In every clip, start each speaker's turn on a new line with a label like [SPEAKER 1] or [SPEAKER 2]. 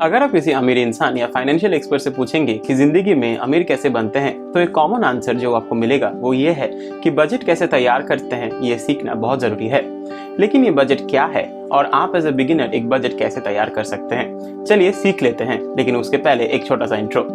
[SPEAKER 1] अगर आप किसी अमीर इंसान या फाइनेंशियल एक्सपर्ट से पूछेंगे कि जिंदगी में अमीर कैसे बनते हैं, तो एक कॉमन आंसर जो आपको मिलेगा वो ये है कि बजट कैसे तैयार करते हैं ये सीखना बहुत जरूरी है। लेकिन ये बजट क्या है और आप एज ए बिगिनर एक बजट कैसे तैयार कर सकते हैं, चलिए सीख लेते हैं। लेकिन उसके पहले एक छोटा सा इंट्रो।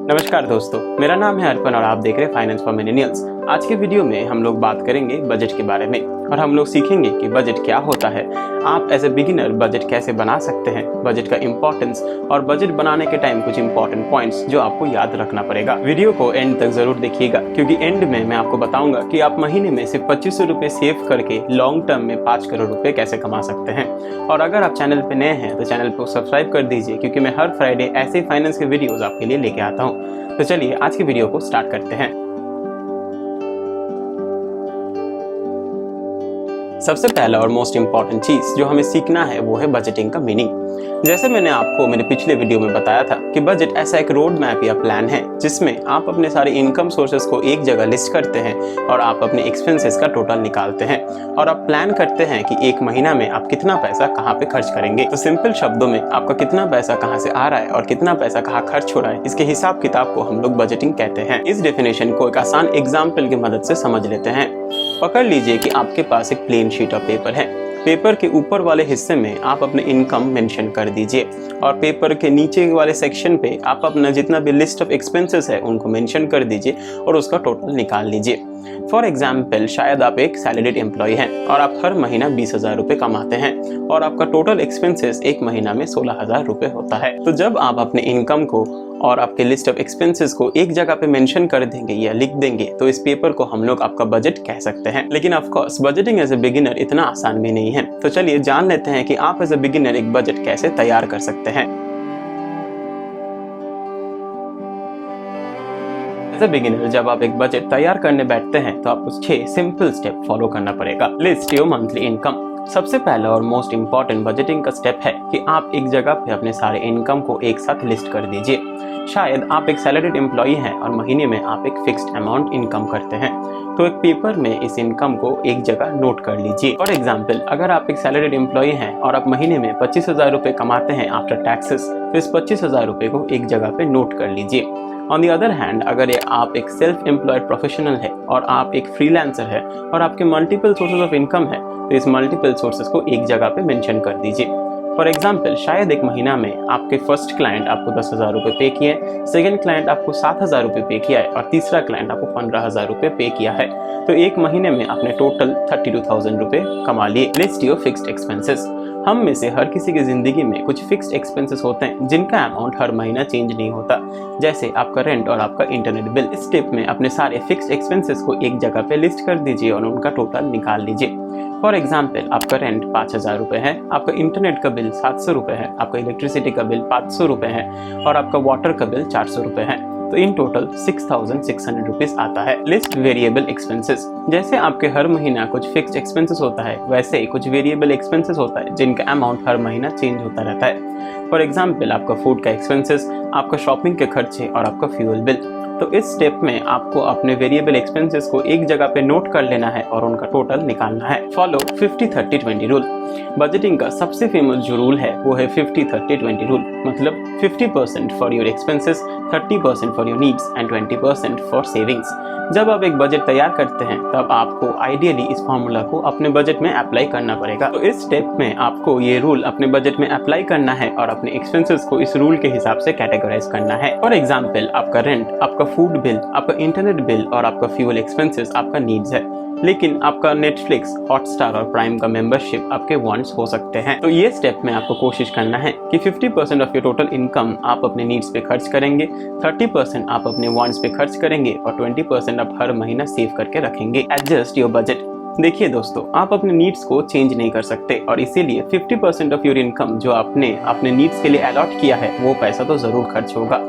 [SPEAKER 1] नमस्कार दोस्तों, मेरा नाम है अर्पन और आप देख रहे हैं फाइनेंस फॉर मिलेनियल्स। आज के वीडियो में हम लोग बात करेंगे बजट के बारे में और हम लोग सीखेंगे कि बजट क्या होता है, आप एज ए बिगिनर बजट कैसे बना सकते हैं, बजट का इंपॉर्टेंस और बजट बनाने के टाइम कुछ इंपॉर्टेंट पॉइंट्स जो आपको याद रखना पड़ेगा। वीडियो को एंड तक जरूर देखिएगा क्योंकि एंड में मैं आपको बताऊंगा कि आप महीने में सिर्फ 2500 रुपए सेव करके लॉन्ग टर्म में 5 करोड़ रुपए कैसे कमा सकते हैं। और अगर आप चैनल पे नए हैं तो चैनल को सब्सक्राइब कर दीजिए क्योंकि मैं हर फ्राइडे ऐसे फाइनेंस के वीडियोज आपके लिए लेके आता हूँ। तो चलिए आज की वीडियो को स्टार्ट करते हैं। सबसे पहला और मोस्ट इंपॉर्टेंट चीज जो हमें सीखना है वो है बजटिंग का मीनिंग। जैसे मैंने आपको मेरे पिछले वीडियो में बताया था कि बजट ऐसा एक रोड मैप या प्लान है जिसमें आप अपने सारे इनकम सोर्सेस को एक जगह लिस्ट करते हैं और आप अपने एक्सपेंसेस का टोटल निकालते हैं और आप प्लान करते हैं कि एक महीना में आप कितना पैसा कहाँ पे खर्च करेंगे। तो सिंपल शब्दों में आपका कितना पैसा कहाँ से आ रहा है और कितना पैसा कहाँ खर्च हो रहा है, इसके हिसाब किताब को हम लोग बजटिंग कहते हैं। इस डेफिनेशन को एक आसान एग्जाम्पल की मदद से समझ लेते हैं। पकड़ लीजिए कि आपके पास एक प्लेन शीट ऑफ पेपर है। पेपर के ऊपर वाले हिस्से में आप अपने इनकम मेंशन कर दीजिए और पेपर के नीचे वाले सेक्शन पे आप अपना जितना भी लिस्ट ऑफ एक्सपेंसेस है उनको मेंशन कर दीजिए और उसका टोटल निकाल लीजिए। फॉर एग्जाम्पल, शायद आप एक सैलरीड एम्प्लॉय हैं और आप हर महीना 20,000 रुपए कमाते हैं और आपका टोटल एक्सपेंसेस एक महीना में 16,000 रुपए होता है। तो जब आप अपने इनकम को और आपके लिस्ट ऑफ एक्सपेंसेस को एक जगह पे मेंशन कर देंगे या लिख देंगे तो इस पेपर को हम लोग आपका बजट कह सकते हैं। लेकिन of course budgeting as a beginner इतना आसान भी नहीं है। तो चलिए जान लेते हैं कि आप एज ए बिगिनर एक बजट कैसे तैयार कर सकते हैं। एज ए बिगिनर जब आप एक बजट तैयार करने बैठते हैं तो आपको 6 सिंपल स्टेप फॉलो करना पड़ेगा। List your monthly income. सबसे पहला और मोस्ट इंपॉर्टेंट बजटिंग का स्टेप है कि आप एक जगह पे अपने सारे इनकम को एक साथ लिस्ट कर दीजिए। शायद आप एक सैलरीड एम्प्लॉई हैं और महीने में आप एक फिक्स्ड अमाउंट इनकम करते हैं, तो एक पेपर में इस इनकम को एक जगह नोट कर लीजिए। फॉर एग्जाम्पल, अगर आप एक सैलरीड एम्प्लॉई हैं और आप महीने में 25,000 रुपए कमाते हैं आफ्टर टैक्सेस, तो इस 25,000 रुपए को एक जगह पे नोट कर लीजिए। ऑन दी अदर हैंड, अगर आप एक सेल्फ एम्प्लॉयड प्रोफेशनल है और आप एक फ्रीलांसर है और आपके मल्टीपल सोर्सेज ऑफ इनकम है, तो इस मल्टीपल सोर्सेज को एक जगह पे मेंशन कर दीजिए। फॉर एग्जाम्पल, शायद एक महीना में आपके फर्स्ट क्लाइंट आपको 10,000 रुपए पे किए, सेकंड क्लाइंट आपको 7,000 रुपए पे किया है और तीसरा क्लाइंट आपको 15,000 रुपए पे किया है। तो एक महीने में आपने टोटल 32,000 रुपए कमा लिए। List your fixed expenses. हम में से हर किसी की जिंदगी में कुछ फिक्स्ड एक्सपेंसेस होते हैं जिनका अमाउंट हर महीना चेंज नहीं होता, जैसे आपका रेंट और आपका इंटरनेट बिल। इस स्टेप में अपने सारे फिक्स्ड एक्सपेंसेस को एक जगह पे लिस्ट कर दीजिए और उनका टोटल निकाल लीजिए। फॉर एग्जाम्पल, आपका रेंट 5,000 रुपए है, आपका इंटरनेट का बिल 700 रुपए है, आपका इलेक्ट्रिसिटी का बिल 500 रुपए है और आपका वाटर का बिल 400 रुपए है। तो इन टोटल 6,600 रुपीज आता है। List variable expenses. जैसे आपके हर महीना कुछ फिक्स्ड एक्सपेंसेस होता है, वैसे ही कुछ वेरिएबल एक्सपेंसेस होता है जिनका अमाउंट हर महीना चेंज होता रहता है। फॉर एग्जाम्पल, आपका फूड का एक्सपेंसेस, आपका शॉपिंग के खर्चे और आपका फ्यूल बिल। तो इस स्टेप में आपको अपने वेरिएबल एक्सपेंसेस को एक जगह पे नोट कर लेना है और उनका टोटल निकालना है। Follow 50-30-20 rule. बजटिंग का सबसे फेमस जो रूल है वो है 50-30-20 रूल। मतलब 50% for your expenses, 30% for your needs and 20% for savings. जब आप एक बजट तैयार करते हैं तब आपको आइडियली इस फॉर्मूला को अपने बजट में अप्लाई करना पड़ेगा। तो इस स्टेप में आपको ये रूल अपने बजट में अप्लाई करना है और अपने एक्सपेंसेस को इस रूल के हिसाब से कैटेगराइज करना है। फॉर एग्जाम्पल, आपका रेंट, आपका फूड बिल, आपका इंटरनेट बिल और आपका फ्यूल एक्सपेंसेस आपका नीड्स है, लेकिन आपका नेटफ्लिक्स, हॉटस्टार और प्राइम का मेंबरशिप आपके वांट्स हो सकते हैं। तो ये स्टेप में आपको कोशिश करना है कि 50% ऑफ योर टोटल इनकम आप अपने नीड्स पे खर्च करेंगे, 30% आप अपने वांट्स पे खर्च करेंगे और 20% आप हर महीना सेव करके रखेंगे। Adjust your budget. देखिए दोस्तों, आप अपने नीड्स को चेंज नहीं कर सकते और इसीलिए 50% ऑफ योर इनकम जो आपने अपने नीड्स के लिए अलॉट किया है वो पैसा तो जरूर खर्च होगा।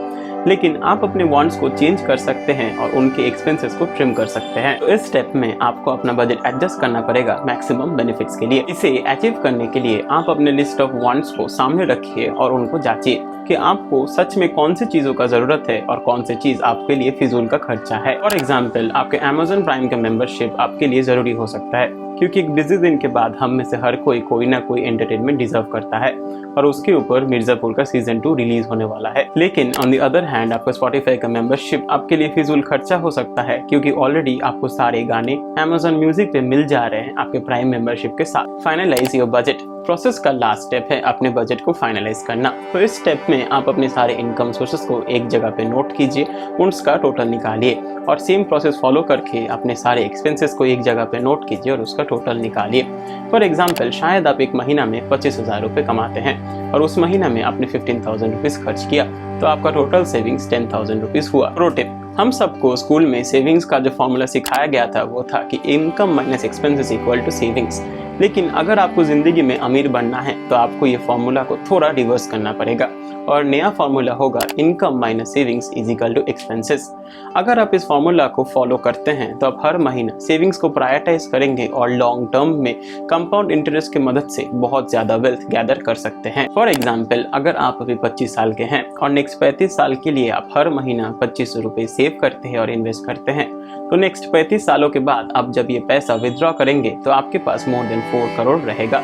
[SPEAKER 1] लेकिन आप अपने वांट्स को चेंज कर सकते हैं और उनके एक्सपेंसेस को ट्रिम कर सकते हैं। तो इस स्टेप में आपको अपना बजट एडजस्ट करना पड़ेगा मैक्सिमम बेनिफिट्स के लिए। इसे अचीव करने के लिए आप अपने लिस्ट ऑफ वांट्स को सामने रखिए और उनको जांचिए कि आपको सच में कौन सी चीजों का जरूरत है और कौन सी चीज आपके लिए फिजूल का खर्चा है। फॉर एग्जाम्पल, आपके Amazon प्राइम का मेंबरशिप आपके लिए जरूरी हो सकता है, क्योंकि एक बिजी दिन के बाद हम में से हर कोई ना कोई एंटरटेनमेंट डिजर्व करता है और उसके ऊपर मिर्जापुर का सीजन 2 रिलीज होने वाला है। लेकिन ऑन द अदर हैंड, आपका Spotify का मेंबरशिप आपके लिए फिजूल खर्चा हो सकता है, क्योंकि ऑलरेडी आपको सारे गाने Amazon म्यूजिक पे मिल जा रहे हैं आपके प्राइम मेंबरशिप के साथ। फाइनलाइज योर बजट प्रोसेस का लास्ट स्टेप है अपने बजट को फाइनलाइज करना। तो इस स्टेप में आप अपने सारे इनकम सोर्सेस को एक जगह पे नोट कीजिए, उसका टोटल निकालिए और सेम प्रोसेस फॉलो करके अपने सारे एक्सपेंसेस को एक जगह पे नोट कीजिए और उसका टोटल निकालिए। फॉर एग्जाम्पल, शायद आप एक महीना में 25,000 रुपये कमाते हैं और उस महीना में आपने 15,000 रुपीज़ खर्च किया, तो आपका टोटल सेविंग्स 10,000 रुपीज़ हुआ। प्रो टिप, हम सबको स्कूल में सेविंग्स का जो फॉर्मूला सिखाया गया था वो था कि income minus expenses equal to savings. लेकिन अगर आपको जिंदगी में अमीर बनना है तो आपको ये फॉर्मूला को थोड़ा रिवर्स करना पड़ेगा और नया फॉर्मूला होगा income minus savings is equal to expenses. अगर आप इस फॉर्मूला को फॉलो करते हैं तो आप हर महीना सेविंग्स को प्रायोरिटाइज करेंगे और लॉन्ग टर्म में कंपाउंड इंटरेस्ट की मदद से बहुत ज्यादा वेल्थ गैदर कर सकते हैं। फॉर एग्जाम्पल, अगर आप अभी 25 साल के हैं और नेक्स्ट 35 साल के लिए आप हर महीना 2500 रुपये सेव करते हैं और इन्वेस्ट करते हैं, तो नेक्स्ट 35 सालों के बाद आप जब ये पैसा विथड्रॉ करेंगे तो आपके पास मोर देन 4 करोड़ रहेगा।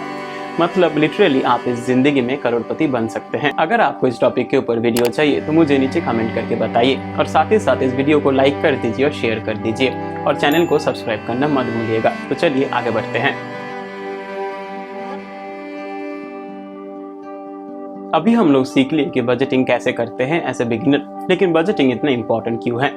[SPEAKER 1] मतलब लिटरली आप इस जिंदगी में करोड़पति बन सकते हैं। अगर आपको इस टॉपिक के ऊपर वीडियो चाहिए तो मुझे नीचे कमेंट करके बताइए और साथ ही साथ इस वीडियो को लाइक कर दीजिए और शेयर कर दीजिए और चैनल को सब्सक्राइब करना मत भूलिएगा। तो चलिए आगे बढ़ते हैं। अभी हम लोग सीख लिए कि बजटिंग कैसे करते हैं एज ए बिगिनर, लेकिन बजटिंग इतना इंपॉर्टेंट क्यों है?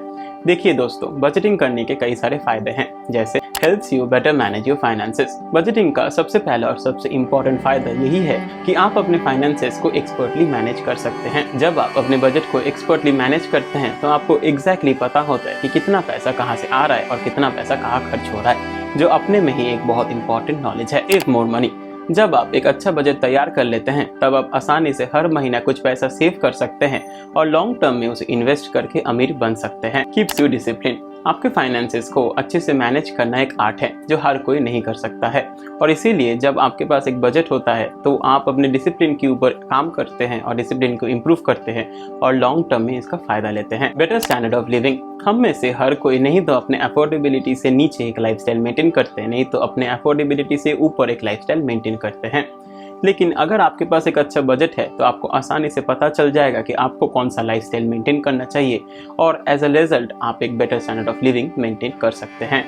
[SPEAKER 1] देखिए दोस्तों, बजटिंग करने के कई सारे फायदे हैं, जैसे helps you better manage your finances. Budgeting का सबसे पहला और सबसे इम्पोर्टेंट फायदा यही है कि आप अपने फाइनेंसेस को एक्सपर्टली मैनेज कर सकते हैं। जब आप अपने बजट को एक्सपर्टली मैनेज करते हैं तो आपको एग्जैक्टली पता होता है कि कितना पैसा कहाँ से आ रहा है और कितना पैसा कहाँ खर्च हो रहा है, जो अपने में ही एक बहुत इंपॉर्टेंट नॉलेज है। Save more money. जब आप एक अच्छा बजट तैयार कर लेते हैं तब आप आसानी से हर महीना कुछ पैसा सेव कर सकते हैं और लॉन्ग टर्म में उसे इन्वेस्ट करके अमीर बन सकते हैं। Keeps you discipline. आपके फाइनेंसेस को अच्छे से मैनेज करना एक आर्ट है जो हर कोई नहीं कर सकता है, और इसीलिए जब आपके पास एक बजट होता है तो आप अपने डिसिप्लिन के ऊपर काम करते हैं और डिसिप्लिन को इम्प्रूव करते हैं और लॉन्ग टर्म में इसका फायदा लेते हैं। Better standard of living. हम में से हर कोई नहीं तो अपने अफोर्डेबिलिटी से नीचे एक लाइफस्टाइल मेंटेन करते हैं, नहीं तो अपने अफोर्डेबिलिटी से ऊपर एक लाइफस्टाइल मेंटेन करते हैं। लेकिन अगर आपके पास एक अच्छा बजट है तो आपको आसानी से पता चल जाएगा कि आपको कौन सा लाइफस्टाइल मेंटेन करना चाहिए और एज अ रिजल्ट आप एक better standard of living maintain कर सकते हैं।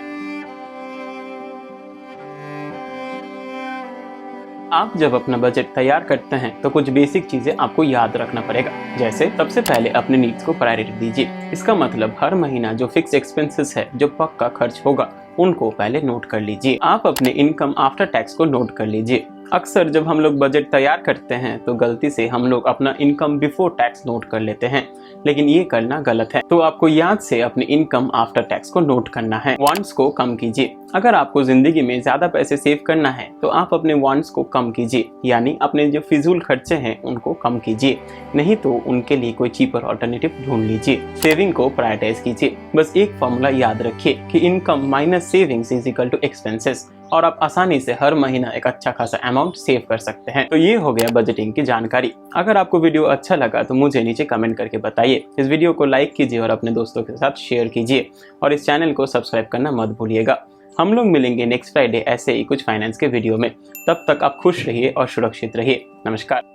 [SPEAKER 1] आप जब अपना बजट तैयार करते हैं तो कुछ बेसिक चीजें आपको याद रखना पड़ेगा, जैसे सबसे पहले अपने नीड्स को प्रायोरिटी दीजिए। इसका मतलब हर महीना जो फिक्स एक्सपेंसेस है, जो पक्का खर्च होगा, उनको पहले नोट कर लीजिए। आप अपने इनकम आफ्टर टैक्स को नोट कर लीजिए। अक्सर जब हम लोग बजट तैयार करते हैं तो गलती से हम लोग अपना इनकम बिफोर टैक्स नोट कर लेते हैं, लेकिन ये करना गलत है। तो आपको याद से अपनी इनकम आफ्टर टैक्स को नोट करना है। वांट्स को कम कीजिए। अगर आपको जिंदगी में ज्यादा पैसे सेव करना है तो आप अपने वांट्स को कम कीजिए, यानी अपने जो फिजूल खर्चे हैं उनको कम कीजिए, नहीं तो उनके लिए कोई चीपर ऑल्टरनेटिव ढूंढ लीजिए। सेविंग को प्रायोरिटाइज कीजिए। बस एक फॉर्मूला याद रखिए कि income minus savings is equal to expenses, और आप आसानी से हर महीना एक अच्छा खासा अमाउंट सेव कर सकते हैं। तो ये हो गया बजटिंग की जानकारी। अगर आपको वीडियो अच्छा लगा तो मुझे नीचे कमेंट करके बताइए। इस वीडियो को लाइक कीजिए और अपने दोस्तों के साथ शेयर कीजिए और इस चैनल को सब्सक्राइब करना मत भूलिएगा। हम लोग मिलेंगे नेक्स्ट फ्राइडे ऐसे ही कुछ फाइनेंस के वीडियो में। तब तक आप खुश रहिए और सुरक्षित रहिए। नमस्कार।